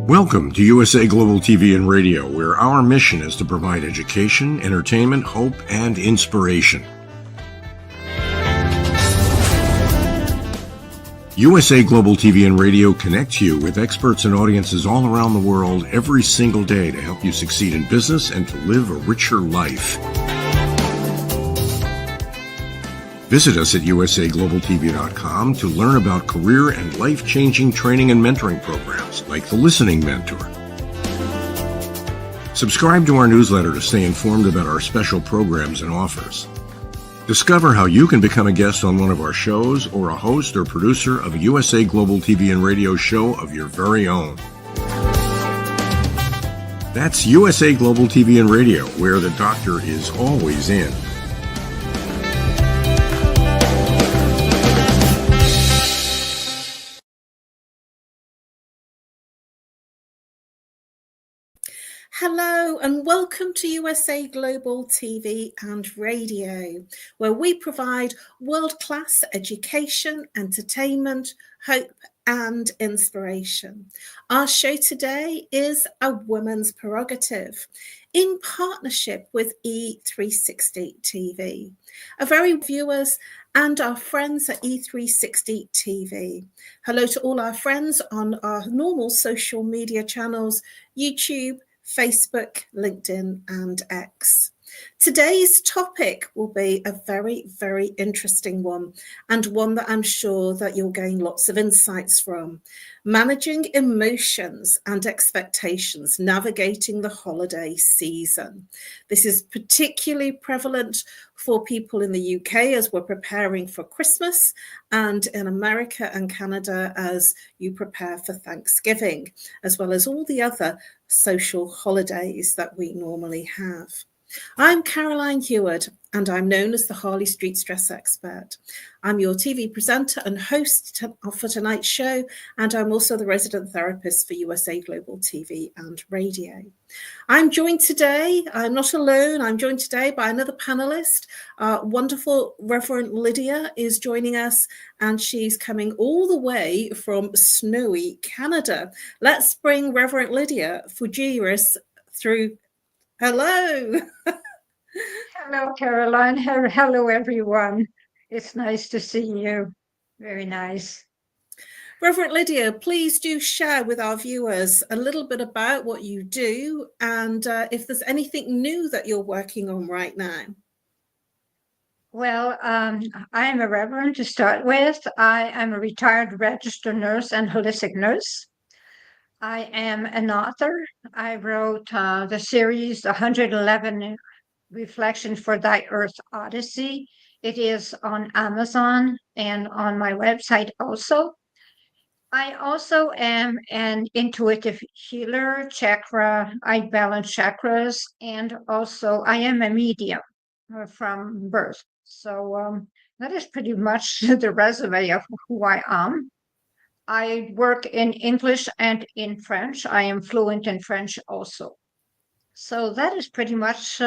Welcome to USA Global TV and Radio, where our mission is to provide education, entertainment, hope, and inspiration. USA Global TV and Radio connects you with experts and audiences all around the world every single day to help you succeed in business and to live a richer life. Visit us at usaglobaltv.com to learn about career and life-changing training and mentoring programs like the Listening Mentor. Subscribe to our newsletter to stay informed about our special programs and offers. Discover how you can become a guest on one of our shows or a host or producer of a USA Global TV and Radio show of your very own. That's USA Global TV and Radio, where the doctor is always in. Hello and welcome to USA Global TV and Radio, where we provide world-class education, entertainment, hope and inspiration. Our show today is A Woman's Prerogative in partnership with E360 TV. A very viewers and our friends at E360 TV. Hello to all our friends on our normal social media channels, YouTube, Facebook, LinkedIn, and X. Today's topic will be a very, very interesting one, and one that I'm sure that you'll gain lots of insights from. Managing emotions and expectations, navigating the holiday season. This is particularly prevalent for people in the UK as we're preparing for Christmas, and in America and Canada as you prepare for Thanksgiving, as well as all the other social holidays that we normally have. I'm Caroline Heward, and I'm known as the Harley Street Stress Expert. I'm your TV presenter and host for tonight's show, and I'm also the resident therapist for USA Global TV and Radio. I'm joined today, I'm not alone, I'm joined today by another panelist. Wonderful Reverend Lydia is joining us, and she's coming all the way from snowy Canada. Let's bring Reverend Lydia FOUGERES through. Hello. Hello, Caroline. Hello, everyone. It's nice to see you. Very nice. Reverend Lydia, please do share with our viewers a little bit about what you do and if there's anything new that you're working on right now. Well, I am a reverend to start with. I am a retired registered nurse and holistic nurse. I am an author. I wrote the series 111 Reflection for Thy Earth Odyssey. It is on Amazon and on my website also. I also am an intuitive healer, I balance chakras, and also I am a medium from birth. So that is pretty much the resume of who I am. I work in English and in French. I am fluent in French also. So that is pretty much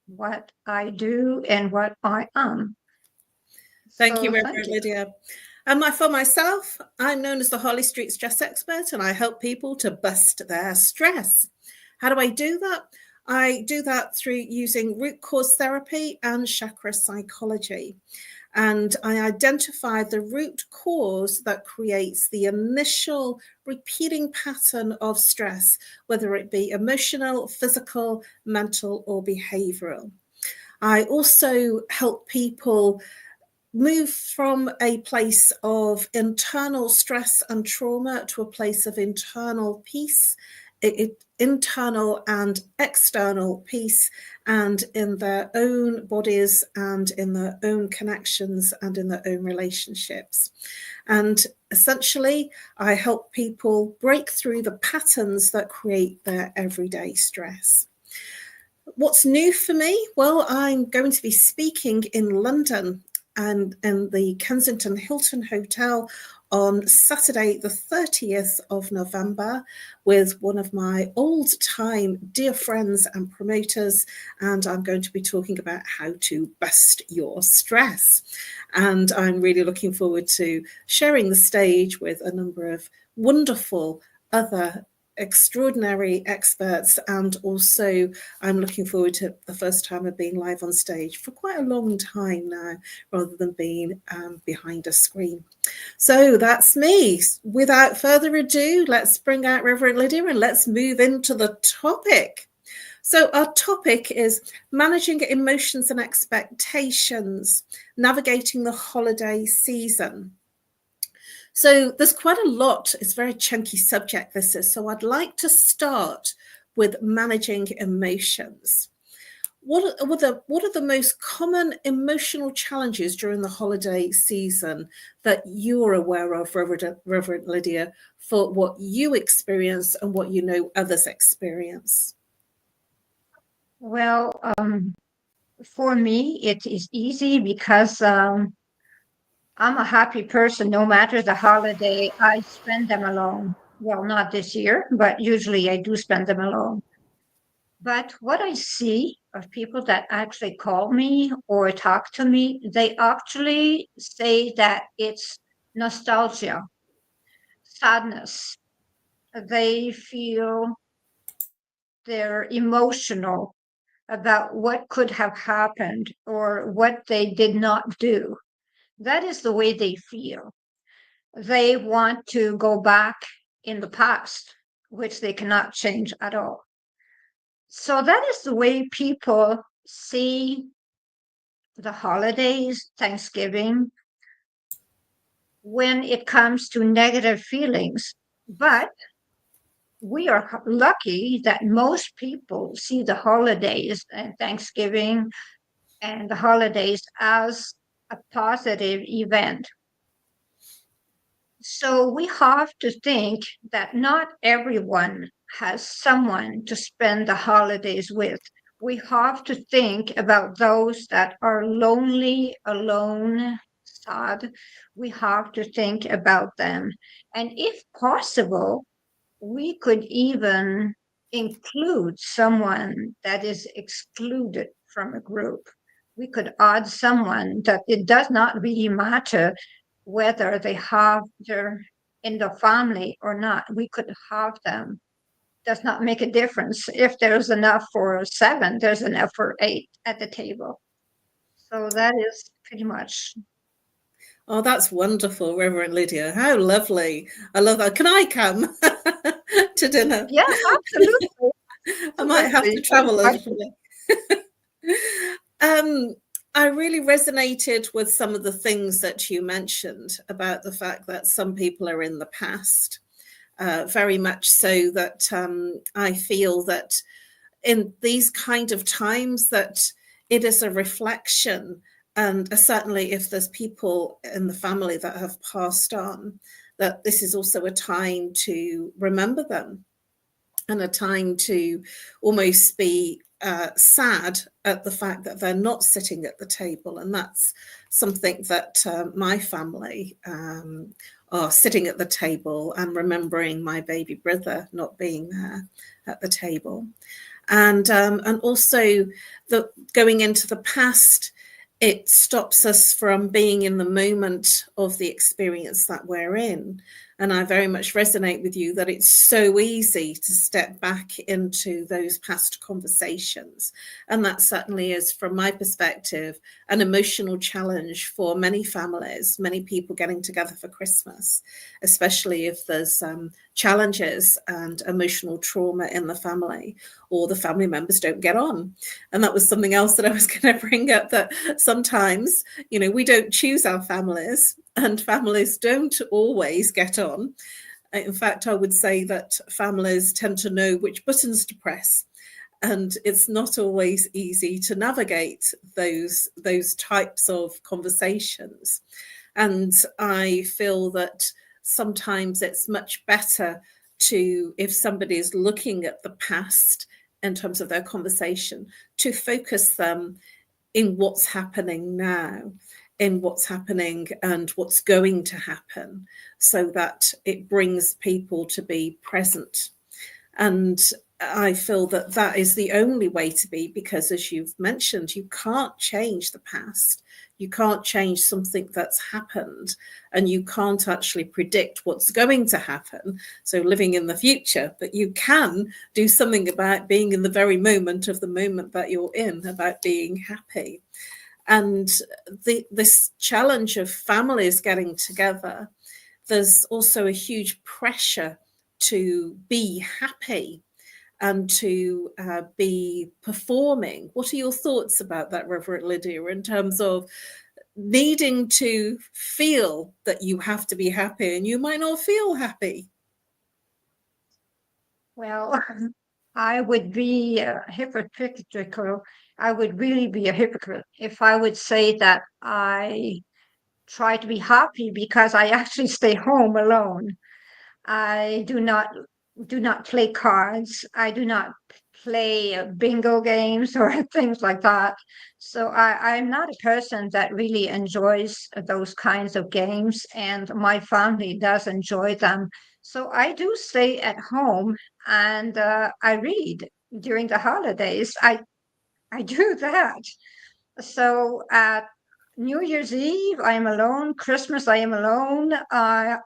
what I do and what I am. Thank you, Reverend Lydia. And for myself, I'm known as the Harley Street Stress Expert, and I help people to bust their stress. How do I do that? I do that through using root cause therapy and chakra psychology. And I identify the root cause that creates the initial repeating pattern of stress, whether it be emotional, physical, mental, or behavioral. I also help people move from a place of internal stress and trauma to a place of internal peace, internal and external peace, and in their own bodies and in their own connections and in their own relationships. And essentially, I help people break through the patterns that create their everyday stress. What's new for me? Well, I'm going to be speaking in London and in the Kensington Hilton Hotel on Saturday, the 30th of November, with one of my old-time dear friends and promoters, and I'm going to be talking about how to bust your stress. And I'm really looking forward to sharing the stage with a number of wonderful other extraordinary experts, and also I'm looking forward to the first time of being live on stage for quite a long time now, rather than being behind a screen. So that's me. Without further ado, let's bring out Reverend Lydia and let's move into the topic. So our topic is managing emotions and expectations, navigating the holiday season. So there's quite a lot. It's a very chunky subject, this is. So I'd like to start with managing emotions. What are the most common emotional challenges during the holiday season that you're aware of, Reverend Lydia, for what you experience and what you know others experience? Well, for me, it is easy because I'm a happy person. No matter the holiday, I spend them alone. Well, not this year, but usually I do spend them alone. But what I see of people that actually call me or talk to me, they actually say that it's nostalgia, sadness. They feel they're emotional about what could have happened or what they did not do. That is the way they feel. They want to go back in the past, which they cannot change at all. So that is the way people see the holidays, Thanksgiving, when it comes to negative feelings. But we are lucky that most people see the holidays and Thanksgiving and the holidays as a positive event. So we have to think that not everyone has someone to spend the holidays with. We have to think about those that are lonely, alone, sad. We have to think about them. And if possible, we could even include someone that is excluded from a group. We could add someone that it does not really matter whether they have their in the family or not. We could have them. Does not make a difference. If there's enough for 7, there's enough for 8 at the table. So that is pretty much. Oh, that's wonderful, Reverend Lydia. How lovely. I love that. Can I come to dinner? Yeah, absolutely. I might have to travel a little bit. I really resonated with some of the things that you mentioned about the fact that some people are in the past, very much so that I feel that in these kind of times that it is a reflection, and certainly if there's people in the family that have passed on, that this is also a time to remember them and a time to almost be sad at the fact that they're not sitting at the table. And that's something that my family are sitting at the table and remembering my baby brother not being there at the table. And also the going into the past it stops us from being in the moment of the experience that we're in. And I very much resonate with you that it's so easy to step back into those past conversations. And that certainly is, from my perspective, an emotional challenge for many families, many people getting together for Christmas, especially if there's challenges and emotional trauma in the family, or the family members don't get on. And that was something else that I was going to bring up, that sometimes, we don't choose our families, and families don't always get on. In fact, I would say that families tend to know which buttons to press, and it's not always easy to navigate those types of conversations. And I feel that sometimes it's much better to, if somebody is looking at the past in terms of their conversation, to focus them in what's happening now, in what's happening and what's going to happen, so that it brings people to be present. And I feel that that is the only way to be, because, as you've mentioned, you can't change the past. You can't change something that's happened, and you can't actually predict what's going to happen, so living in the future, but you can do something about being in the very moment of the moment that you're in, about being happy. And this challenge of families getting together, there's also a huge pressure to be happy and to be performing. What are your thoughts about that, Reverend Lydia, in terms of needing to feel that you have to be happy, and you might not feel happy? Well, I would be hypocritical. I would really be a hypocrite if I would say that I try to be happy because I actually stay home alone. I do not play cards. I do not play bingo games or things like that. So I'm not a person that really enjoys those kinds of games, and my family does enjoy them. So I do stay at home, and I read during the holidays. I do that. So at New Year's Eve, I am alone. Christmas, I am alone. I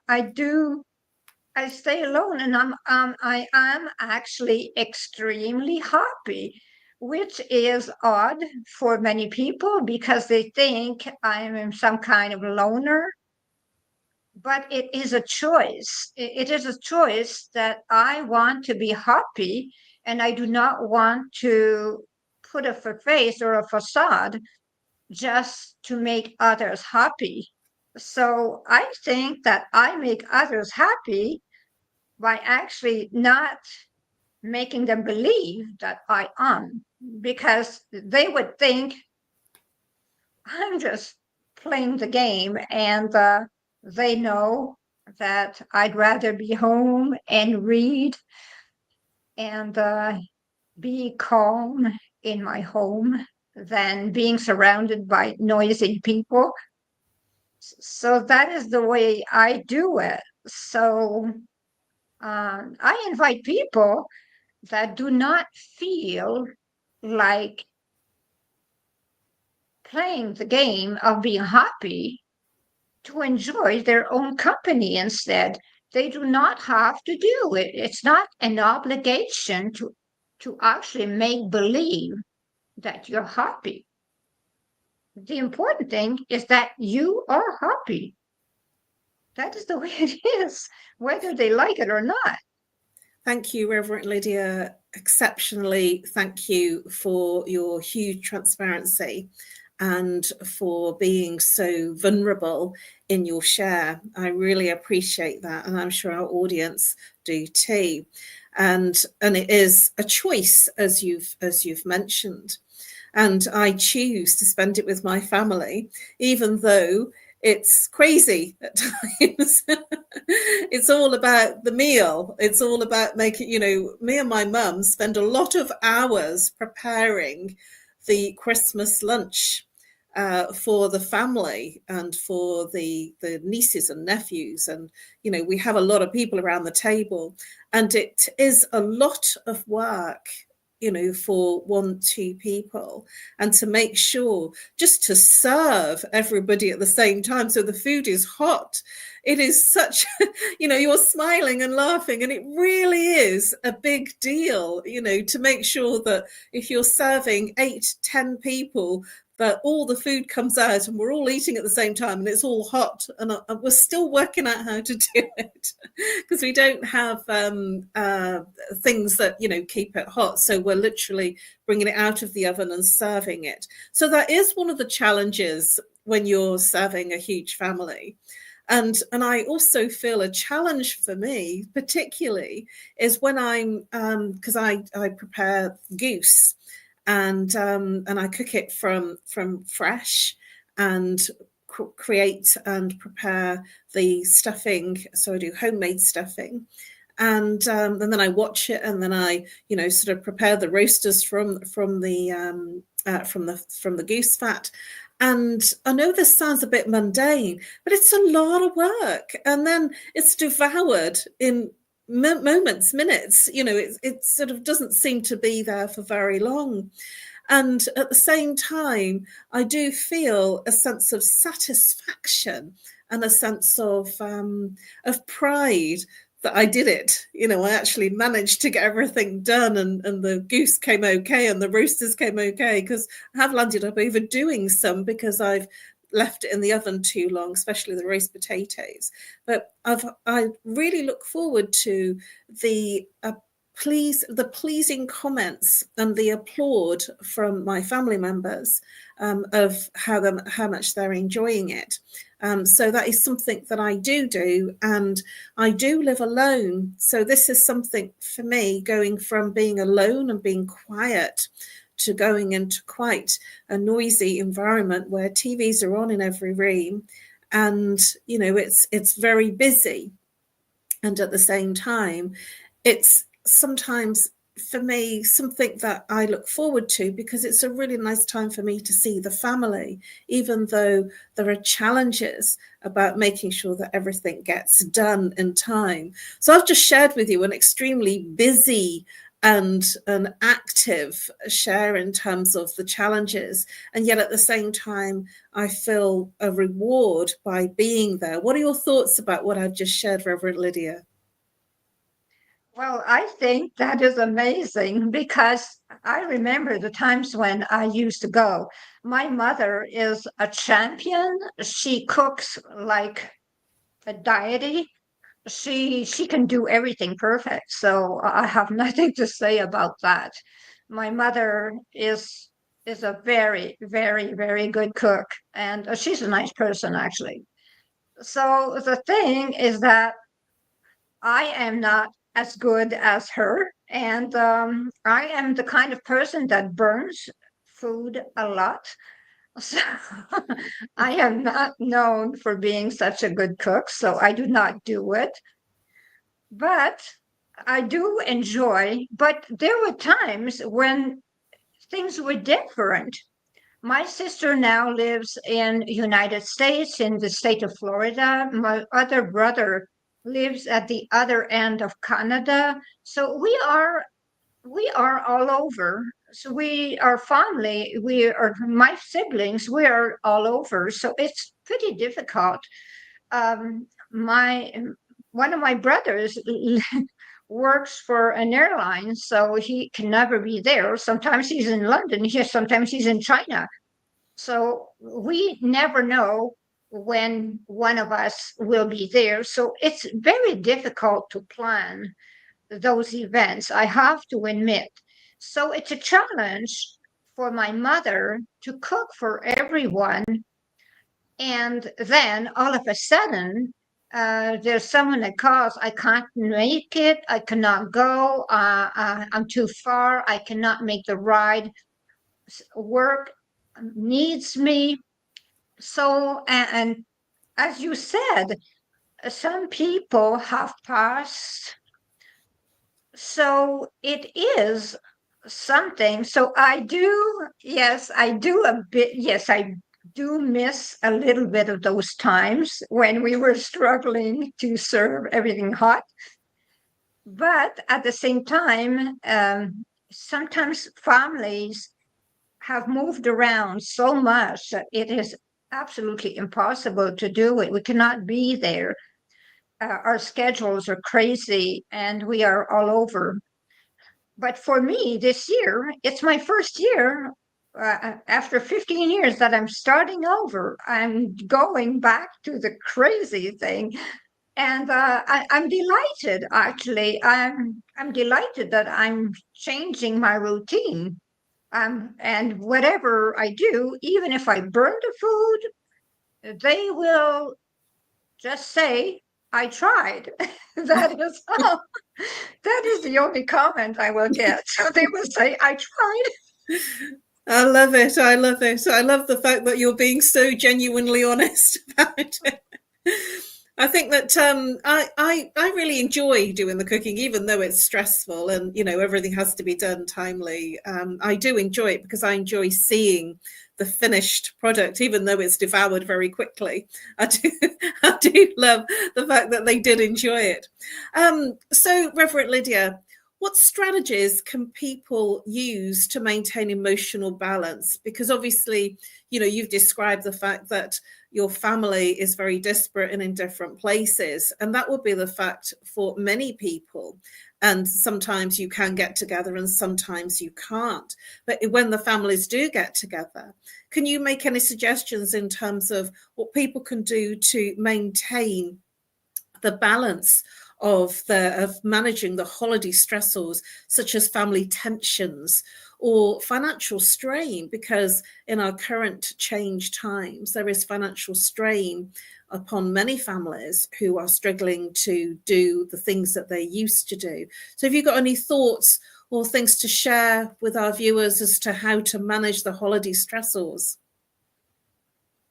stay alone, and I am actually extremely happy, which is odd for many people because they think I am some kind of loner. But it is a choice. It is a choice that I want to be happy, and I do not want to put a face or a facade just to make others happy. So I think that I make others happy by actually not making them believe that I am, because they would think I'm just playing the game, and they know that I'd rather be home and read and be calm in my home than being surrounded by noisy people. So that is the way I do it. So I invite people that do not feel like playing the game of being happy to enjoy their own company instead. They do not have to do it. It's not an obligation to actually make believe that you're happy. The important thing is that you are happy. That is the way it is, whether they like it or not. Thank you, Reverend Lydia. Exceptionally, thank you for your huge transparency and for being so vulnerable in your share. I really appreciate that, and I'm sure our audience do too. And it is a choice, as you've mentioned. And I choose to spend it with my family, even though it's crazy at times. It's all about the meal. It's all about making, me and my mum spend a lot of hours preparing the Christmas lunch for the family and for the nieces and nephews. And, we have a lot of people around the table, and it is a lot of work. for 1-2 people, and to make sure just to serve everybody at the same time so the food is hot. It is such, you're smiling and laughing, and it really is a big deal, to make sure that if you're serving 8-10 people, that all the food comes out and we're all eating at the same time and it's all hot, and we're still working out how to do it because we don't have things that keep it hot, so we're literally bringing it out of the oven and serving it. So that is one of the challenges when you're serving a huge family. And I also feel a challenge for me particularly is when I'm because I prepare goose, and I cook it from fresh, and create and prepare the stuffing. So I do homemade stuffing, and then I watch it, and then I sort of prepare the roasters from the goose fat. And I know this sounds a bit mundane, but it's a lot of work, and then it's devoured in minutes. It sort of doesn't seem to be there for very long. And at the same time, I do feel a sense of satisfaction and a sense of pride that I did it. I actually managed to get everything done, and the goose came okay and the roasters came okay, because I have landed up overdoing some because I've left it in the oven too long, especially the roast potatoes. But I really look forward to the pleasing comments and the applaud from my family members of how much they're enjoying it. So that is something that I do, and I do live alone. So this is something for me, going from being alone and being quiet to going into quite a noisy environment where TVs are on in every room, and it's very busy. And at the same time, it's sometimes for me something that I look forward to, because it's a really nice time for me to see the family, even though there are challenges about making sure that everything gets done in time. So I've just shared with you an extremely busy and an active share in terms of the challenges, and yet at the same time I feel a reward by being there. What are your thoughts about what I've just shared, Reverend Lydia? Well, I think that is amazing, because I remember the times when I used to go. My mother is a champion. She cooks like a deity. She can do everything perfect. So I have nothing to say about that. My mother is a very, very, very good cook, and she's a nice person, actually. So the thing is that I am not as good as her, and I am the kind of person that burns food a lot. So I am not known for being such a good cook, so I do not do it. But I do enjoy, but there were times when things were different. My sister now lives in United States, in the state of Florida. My other brother lives at the other end of Canada. So we are all over. So our family, my siblings, we are all over. So it's pretty difficult. My One of my brothers works for an airline, so he can never be there. Sometimes he's in London, sometimes he's in China. So we never know when one of us will be there. So it's very difficult to plan those events, I have to admit. So it's a challenge for my mother to cook for everyone. And then all of a sudden, there's someone that calls, I can't make it, I cannot go, I'm too far, I cannot make the ride, work needs me. So, and as you said, some people have passed. So it is something. So I do miss a little bit of those times when we were struggling to serve everything hot. But at the same time, sometimes families have moved around so much that it is absolutely impossible to do it. We cannot be there. Our schedules are crazy and we are all over. But for me, this year, it's my first year after 15 years that I'm starting over. I'm going back to the crazy thing. And I'm delighted, actually. I'm delighted that I'm changing my routine. And whatever I do, even if I burn the food, they will just say, I tried. That is all. That is the only comment I will get. So they will say, I tried. I love it. I love it. I love the fact that you're being so genuinely honest about it. I think that I really enjoy doing the cooking, even though it's stressful and, you know, everything has to be done timely. I do enjoy it because I enjoy seeing the finished product, even though it's devoured very quickly. I do love the fact that they did enjoy it. So, Reverend Lydia, what strategies can people use to maintain emotional balance? Because obviously, you know, you've described the fact that your family is very disparate and in different places. And that would be the fact for many people. And sometimes you can get together and sometimes you can't. But when the families do get together, can you make any suggestions in terms of what people can do to maintain the balance of managing the holiday stressors, such as family tensions or financial strain? Because in our current changed times, there is financial strain upon many families who are struggling to do the things that they used to do. So have you got any thoughts or things to share with our viewers as to how to manage the holiday stressors?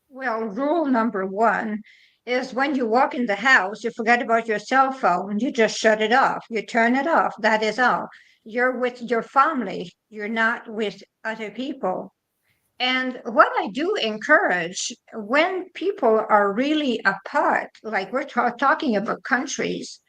Well, rule number one is when you walk in the house, you forget about your cell phone, you just shut it off, you turn it off. That is all. You're with your family, you're not with other people. And what I do encourage, when people are really apart, like we're talking about countries,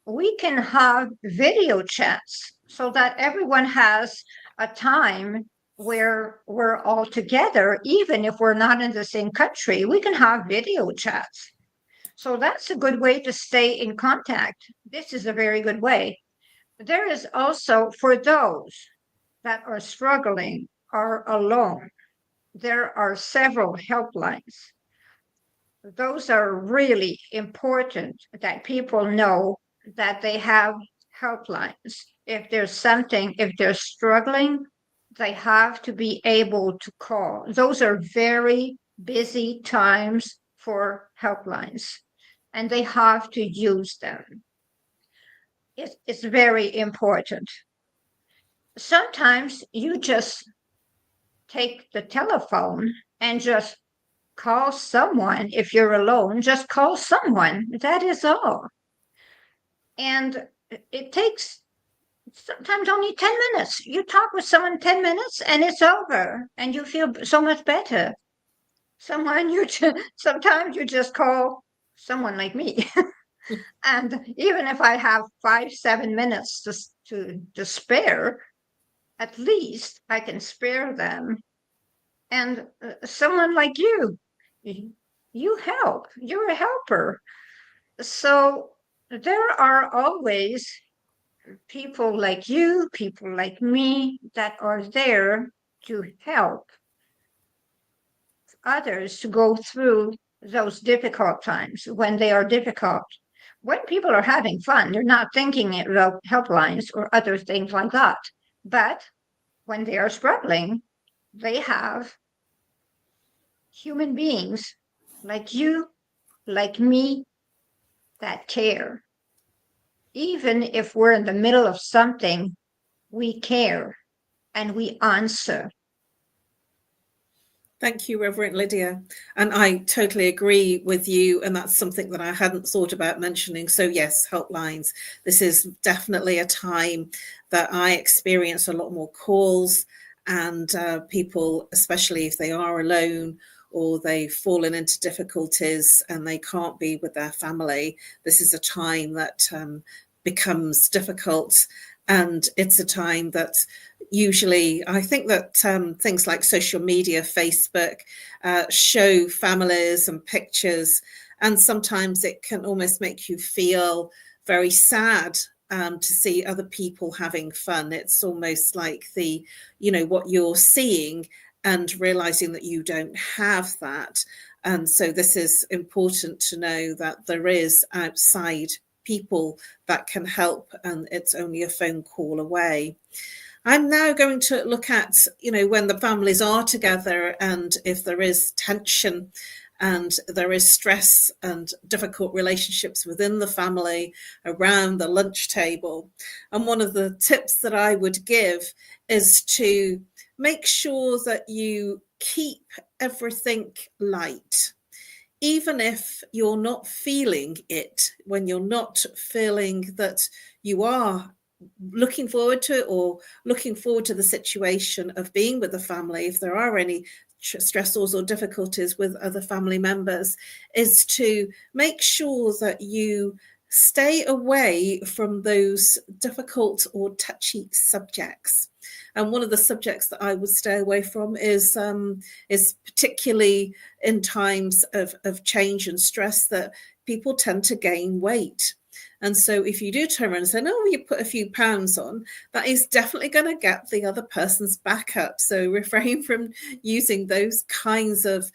we can have video chats so that everyone has a time where we're all together, even if we're not in the same country. We can have video chats. So that's a good way to stay in contact. This is a very good way. There is also, for those that are struggling or alone, there are several helplines. Those are really important that people know that they have helplines. If there's something, if they're struggling, they have to be able to call. Those are very busy times for helplines, and they have to use them. It's very important. Sometimes you just take the telephone and just call someone. If you're alone, just call someone. That is all. And it takes sometimes only 10 minutes. You talk with someone 10 minutes and it's over and you feel so much better. Sometimes you just call someone like me. And even if I have 5-7 minutes to spare, at least I can spare them. And someone like you help. You're a helper. So there are always people like you, people like me that are there to help others to go through those difficult times when they are difficult. When people are having fun, they're not thinking about helplines or other things like that. But when they are struggling, they have human beings like you, like me, that care. Even if we're in the middle of something, we care and we answer. Thank you, Reverend Lydia. And I totally agree with you. And that's something that I hadn't thought about mentioning. So yes, helplines. This is definitely a time that I experience a lot more calls, and people, especially if they are alone or they've fallen into difficulties and they can't be with their family, this is a time that becomes difficult. And it's a time that usually, I think that things like social media, Facebook, show families and pictures, and sometimes it can almost make you feel very sad to see other people having fun. It's almost like what you're seeing and realizing that you don't have that. And so this is important to know that there is outside people that can help, and it's only a phone call away. I'm now going to look at, when the families are together and if there is tension and there is stress and difficult relationships within the family around the lunch table. And one of the tips that I would give is to make sure that you keep everything light. Even if you're not feeling it, when you're not feeling that you are looking forward to it or looking forward to the situation of being with the family, if there are any stressors or difficulties with other family members, is to make sure that you stay away from those difficult or touchy subjects. And one of the subjects that I would stay away from is particularly in times of change and stress, that people tend to gain weight. And so if you do turn around and say, no, you put a few pounds on, that is definitely going to get the other person's back up. So refrain from using those kinds of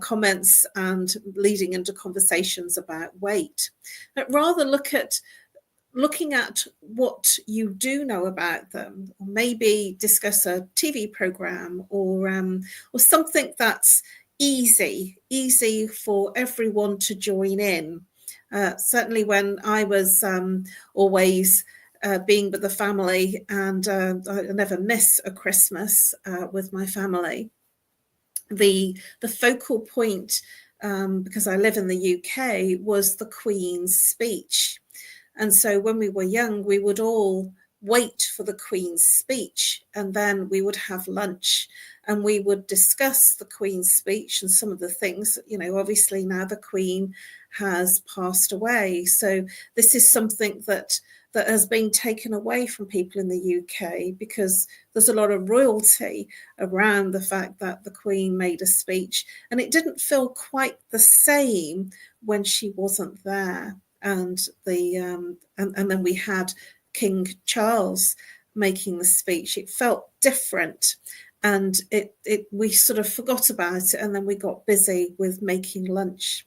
comments and leading into conversations about weight. But rather looking at what you do know about them, or maybe discuss a TV program or something that's easy for everyone to join in. Certainly when I was always being with the family, and I never miss a Christmas with my family, the focal point, because I live in the UK, was the Queen's speech. And so when we were young, we would all wait for the Queen's speech, and then we would have lunch and we would discuss the Queen's speech and some of the things, obviously now the Queen has passed away. So this is something that has been taken away from people in the UK, because there's a lot of royalty around the fact that the Queen made a speech, and it didn't feel quite the same when she wasn't there. And then we had King Charles making the speech. It felt different, and we sort of forgot about it, and then we got busy with making lunch.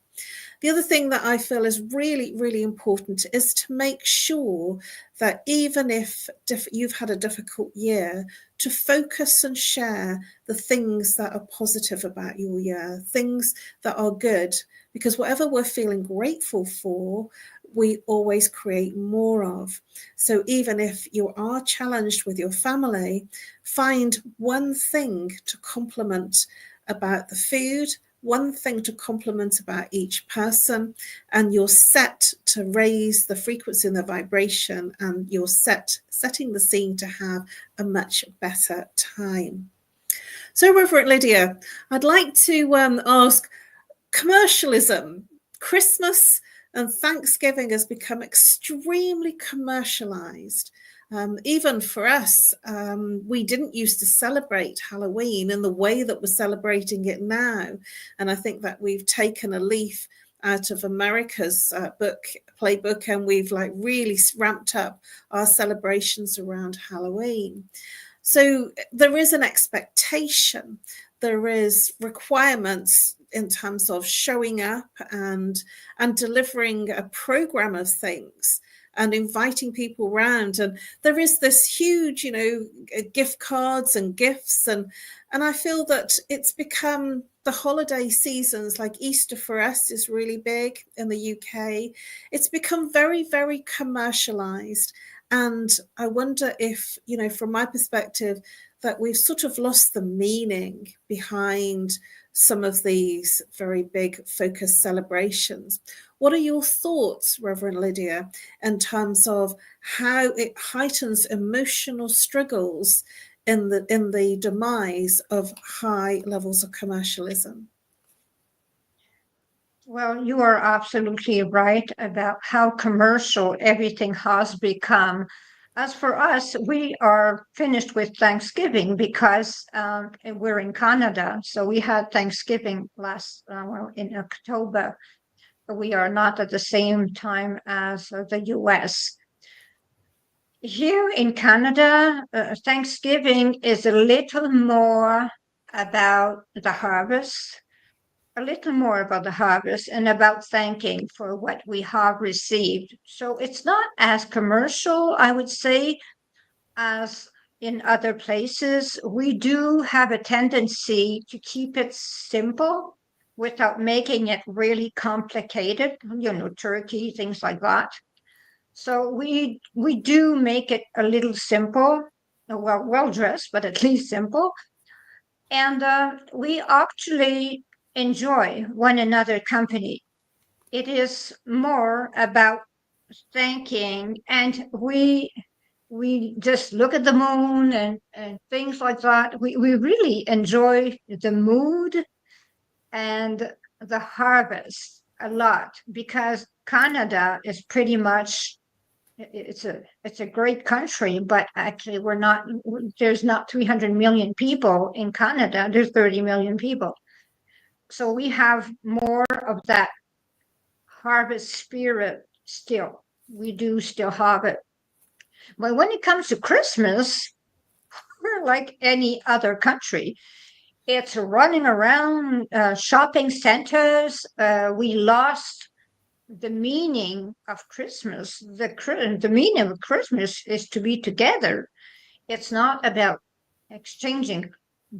The other thing that I feel is really, really important is to make sure that even if you've had a difficult year, to focus and share the things that are positive about your year, things that are good, because whatever we're feeling grateful for, we always create more of. So even if you are challenged with your family, find one thing to compliment about the food, one thing to compliment about each person, and you're set to raise the frequency and the vibration, and you're setting the scene to have a much better time. So Reverend Lydia, I'd like to ask, commercialism, Christmas and Thanksgiving has become extremely commercialized. Even for us, we didn't used to celebrate Halloween in the way that we're celebrating it now. And I think that we've taken a leaf out of America's playbook, and we've really ramped up our celebrations around Halloween. So there is an expectation, there is requirements in terms of showing up and delivering a program of things and inviting people around. And there is this huge, gift cards and gifts. And I feel that it's become the holiday seasons, like Easter for us is really big in the UK. It's become very, very commercialized. And I wonder if, from my perspective, that we've sort of lost the meaning behind some of these very big focused celebrations. What are your thoughts, Reverend Lydia, in terms of how it heightens emotional struggles in the demise of high levels of commercialism? Well, you are absolutely right about how commercial everything has become. As for us, we are finished with Thanksgiving because we're in Canada. So we had Thanksgiving in October. We are not at the same time as the US. Here in Canada, Thanksgiving is a little more about the harvest, and about thanking for what we have received. So it's not as commercial, I would say, as in other places. We do have a tendency to keep it simple without making it really complicated, turkey, things like that. So we do make it a little simple, well dressed, but at least simple. And we actually enjoy one another company. It is more about thanking, and we just look at the moon and things like that. We really enjoy the mood and the harvest a lot, because Canada is pretty much, it's a great country, but actually there's not 300 million people in Canada. There's 30 million people. So we have more of that harvest spirit still. We do still have it. But when it comes to Christmas, we're like any other country. It's running around shopping centers. We lost the meaning of Christmas. The meaning of Christmas is to be together. It's not about exchanging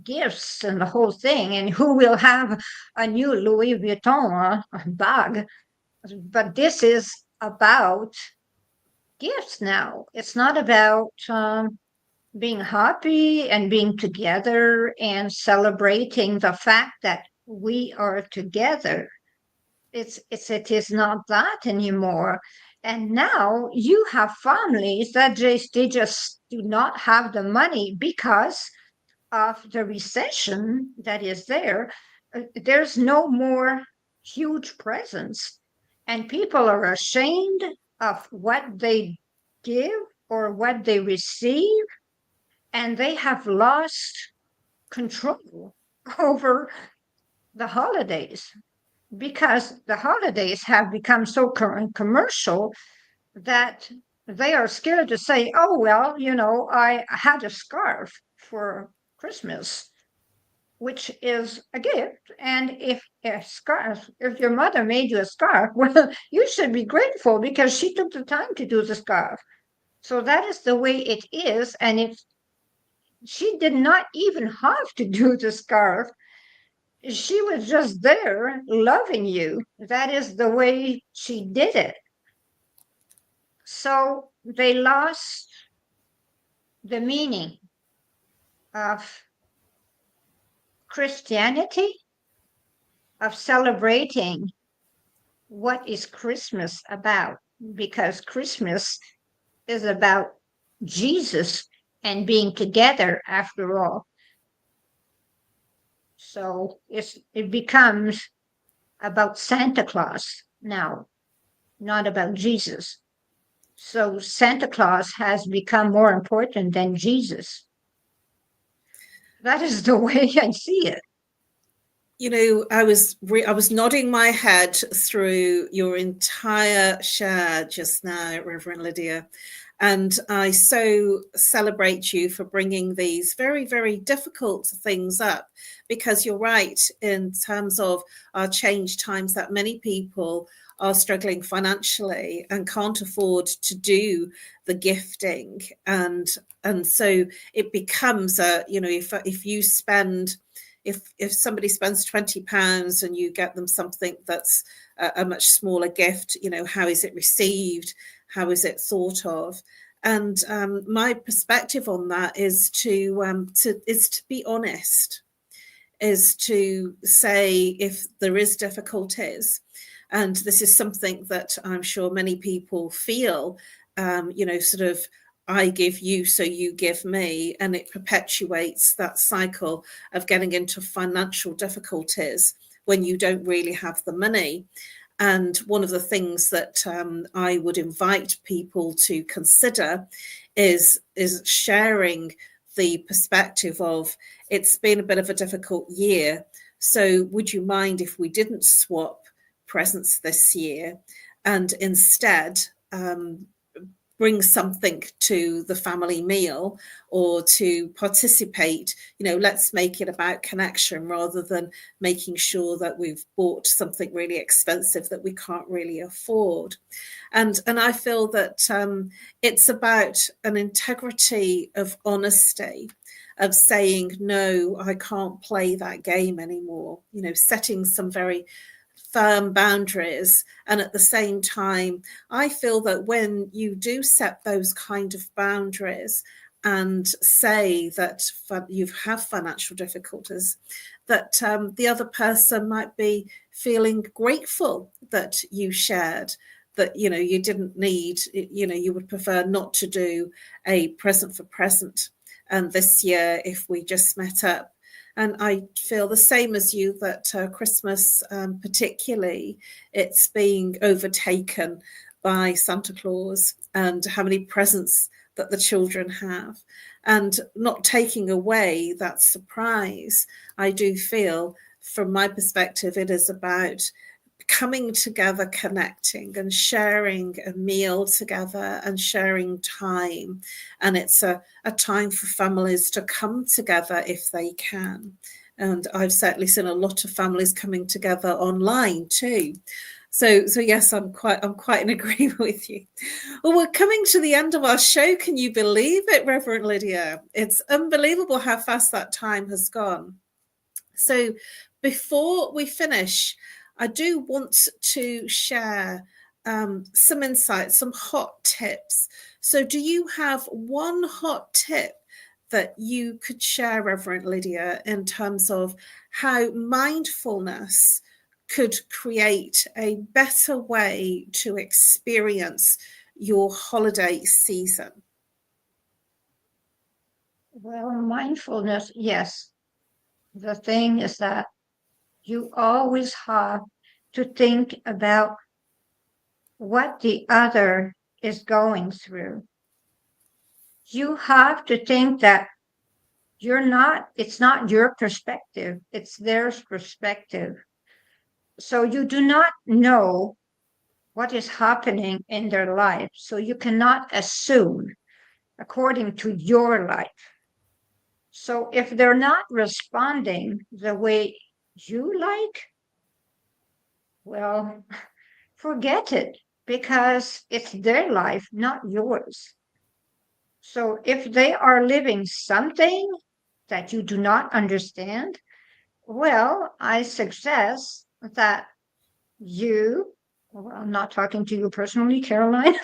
gifts and the whole thing, and who will have a new Louis Vuitton bag. But this is about gifts now. It's not about being happy and being together and celebrating the fact that we are together. It is not that anymore. And now you have families that they just do not have the money because of the recession that is there. There's no more huge presents, and people are ashamed of what they give or what they receive, and they have lost control over the holidays, because the holidays have become so commercial that they are scared to say, oh, well, I had a scarf for Christmas, which is a gift. And if your mother made you a scarf, well, you should be grateful because she took the time to do the scarf. So that is the way it is. And she did not even have to do the scarf. She was just there loving you. That is the way she did it. So they lost the meaning of Christianity, of celebrating what is Christmas about, because Christmas is about Jesus and being together after all. So it becomes about Santa Claus now, not about Jesus. So Santa Claus has become more important than Jesus. That is the way I see it. I was nodding my head through your entire share just now, Reverend Lydia, and I so celebrate you for bringing these very, very difficult things up, because you're right in terms of our changed times that many people are struggling financially and can't afford to do the gifting, and so it becomes if you spend. If somebody spends £20 and you get them something that's a much smaller gift, how is it received? How is it thought of? And my perspective on that is to be honest, is to say if there is difficulties, and this is something that I'm sure many people feel, sort of, I give you, so you give me, and it perpetuates that cycle of getting into financial difficulties when you don't really have the money. And one of the things that I would invite people to consider is sharing the perspective of, it's been a bit of a difficult year. So would you mind if we didn't swap presents this year and instead bring something to the family meal, or to participate, let's make it about connection rather than making sure that we've bought something really expensive that we can't really afford. And I feel that it's about an integrity of honesty, of saying, no, I can't play that game anymore, setting some very firm boundaries. And at the same time, I feel that when you do set those kind of boundaries and say that you have financial difficulties, that the other person might be feeling grateful that you shared, that you didn't need, you would prefer not to do a present for present, and this year if we just met up. And I feel the same as you, that Christmas particularly, it's being overtaken by Santa Claus and how many presents that the children have, and not taking away that surprise. I do feel, from my perspective, it is about coming together, connecting and sharing a meal together and sharing time. And it's a time for families to come together if they can. And I've certainly seen a lot of families coming together online too. So yes, I'm quite in agreement with you. Well, we're coming to the end of our show. Can you believe it, Reverend Lydia? It's unbelievable how fast that time has gone. So before we finish, I do want to share some insights, some hot tips. So do you have one hot tip that you could share, Reverend Lydia, in terms of how mindfulness could create a better way to experience your holiday season? Well, mindfulness, yes. The thing is that you always have to think about what the other is going through. You have to think that it's not your perspective, it's their perspective. So you do not know what is happening in their life. So you cannot assume according to your life. So if they're not responding the way you like, well, forget it, because it's their life, not yours. So if they are living something that you do not understand, well, I suggest that I'm not talking to you personally, Caroline.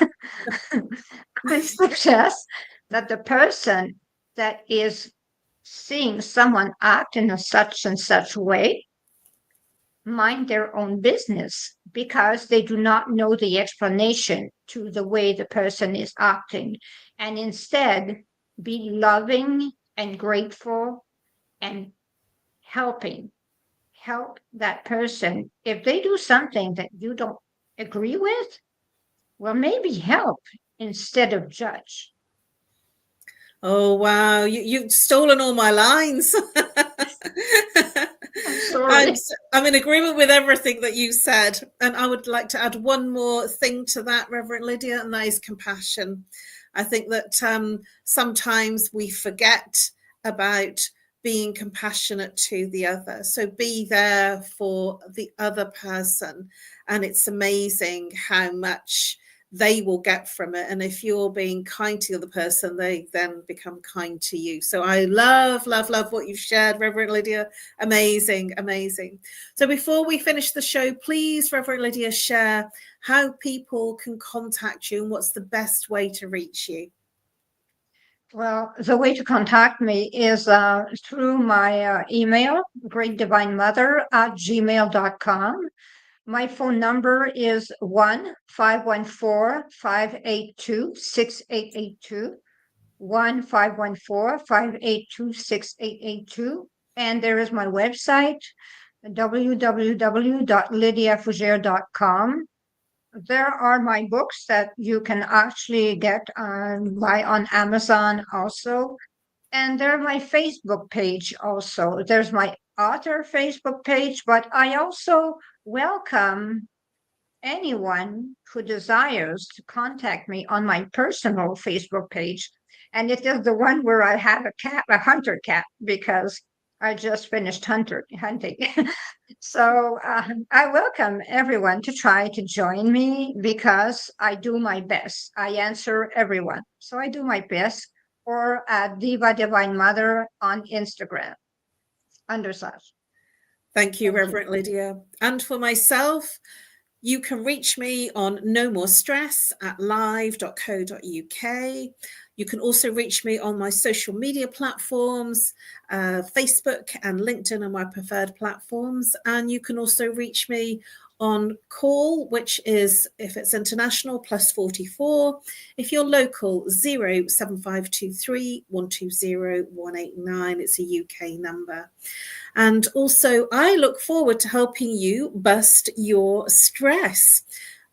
I suggest that the person that is seeing someone act in a such and such way mind their own business, because they do not know the explanation to the way the person is acting, and instead be loving and grateful and help that person. If they do something that you don't agree with, well, maybe help instead of judge. Oh, wow. You've stolen all my lines. I'm sorry. I'm in agreement with everything that you said. And I would like to add one more thing to that, Reverend Lydia, and that is compassion. I think that sometimes we forget about being compassionate to the other. So be there for the other person. And it's amazing how much they will get from it. And if you're being kind to the other person, they then become kind to you. So I love what you've shared, Reverend Lydia. Amazing. So before we finish the show, please, Reverend Lydia, share how people can contact you and what's the best way to reach you. Well, the way to contact me is through my email, greatdivinemother@gmail.com. My phone number is 1-514-582-6882, 1-514-582-6882. And there is my website, www.lydiafougere.com. There are my books that you can actually buy on Amazon also. And there's my Facebook page also. There's my author Facebook page, but I also welcome anyone who desires to contact me on my personal Facebook page. And it is the one where I have a hunter cat, because I just finished hunting. So I welcome everyone to try to join me, because I do my best. I answer everyone. So I do my best. Or at Diva Divine Mother on Instagram, /. Thank you, Thank you. Reverend Lydia. And for myself, you can reach me on No More Stress at live.co.uk. You can also reach me on my social media platforms. Facebook and LinkedIn are my preferred platforms. And you can also reach me on call, which is, if it's international, +44. If you're local, 07523 120 189. It's a UK number. And also, I look forward to helping you bust your stress.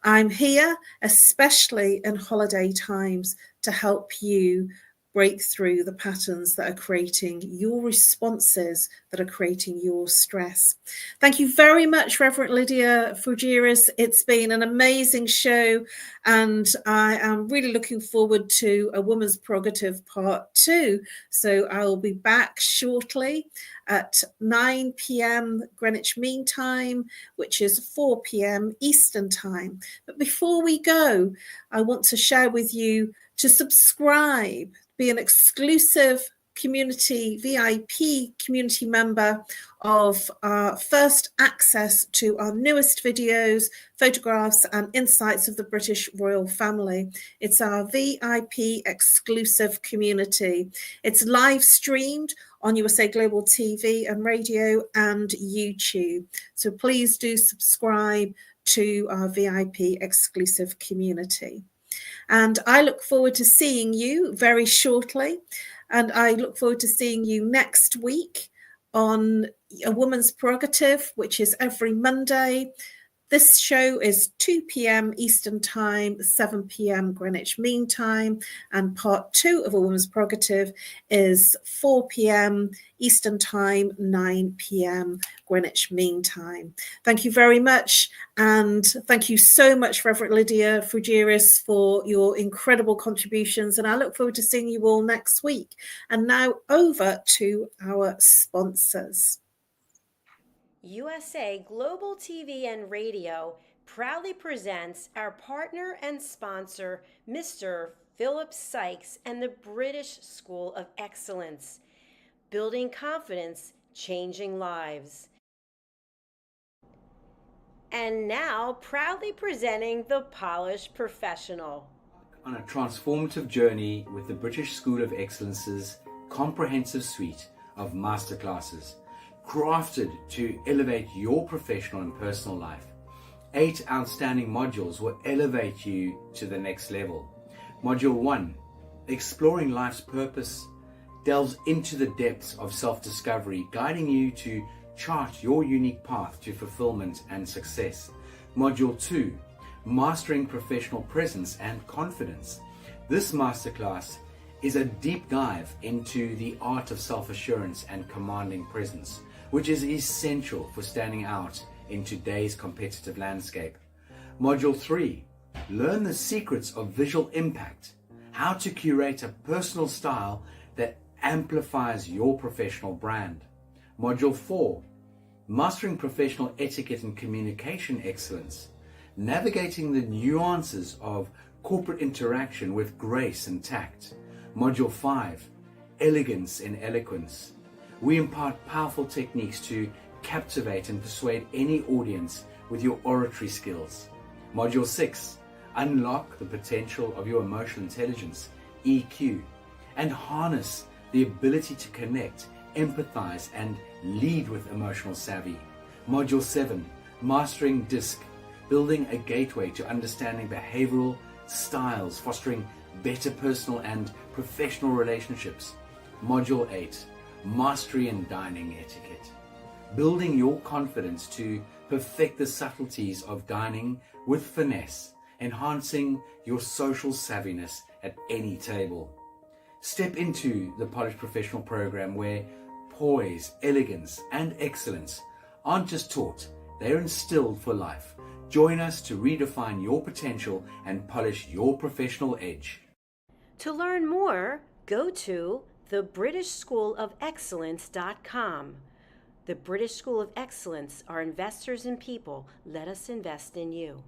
I'm here, especially in holiday times, to help you break through the patterns that are creating your responses, that are creating your stress. Thank you very much, Reverend Lydia Fougeres. It's been an amazing show, and I am really looking forward to a Woman's Prerogative Part 2. So I'll be back shortly at 9 p.m. Greenwich Mean Time, which is 4 p.m. Eastern Time. But before we go, I want to share with you to subscribe, be an exclusive community, VIP community member of our first access to our newest videos, photographs and insights of the British royal family. It's our VIP exclusive community. It's live streamed on USA Global TV and radio and YouTube. So please do subscribe to our VIP exclusive community. And I look forward to seeing you very shortly. And I look forward to seeing you next week on A Woman's Prerogative, which is every Monday. This show is 2 p.m. Eastern Time, 7 p.m. Greenwich Mean Time, and part 2 of A Woman's Prerogative is 4 p.m. Eastern Time, 9 p.m. Greenwich Mean Time. Thank you very much, and thank you so much, Reverend Lydia Fougeres, for your incredible contributions, and I look forward to seeing you all next week. And now over to our sponsors. USA Global TV and Radio proudly presents our partner and sponsor, Mr. Philip Sykes and the British School of Excellence. Building confidence, changing lives. And now, proudly presenting the Polished Professional. On a transformative journey with the British School of Excellence's comprehensive suite of masterclasses, crafted to elevate your professional and personal life. 8 outstanding modules will elevate you to the next level. Module 1, Exploring Life's Purpose, delves into the depths of self-discovery, guiding you to chart your unique path to fulfillment and success. Module 2, Mastering Professional Presence and Confidence. This masterclass is a deep dive into the art of self-assurance and commanding presence, which is essential for standing out in today's competitive landscape. Module 3, Learn the Secrets of Visual Impact, how to curate a personal style that amplifies your professional brand. Module 4, Mastering Professional Etiquette and Communication Excellence, navigating the nuances of corporate interaction with grace and tact. Module 5, Elegance in Eloquence. We impart powerful techniques to captivate and persuade any audience with your oratory skills. Module 6, Unlock the Potential of Your Emotional Intelligence, EQ, and harness the ability to connect, empathize, and lead with emotional savvy. Module 7, Mastering DISC, building a gateway to understanding behavioral styles, fostering better personal and professional relationships. Module 8, Mastery in Dining Etiquette. building your confidence to perfect the subtleties of dining with finesse, enhancing your social savviness at any table. Step into the Polished Professional program where poise, elegance, and excellence aren't just taught, they're instilled for life. Join us to redefine your potential and polish your professional edge. To learn more, go to thebritishschoolofexcellence.com. The British School of Excellence are investors in people. Let us invest in you.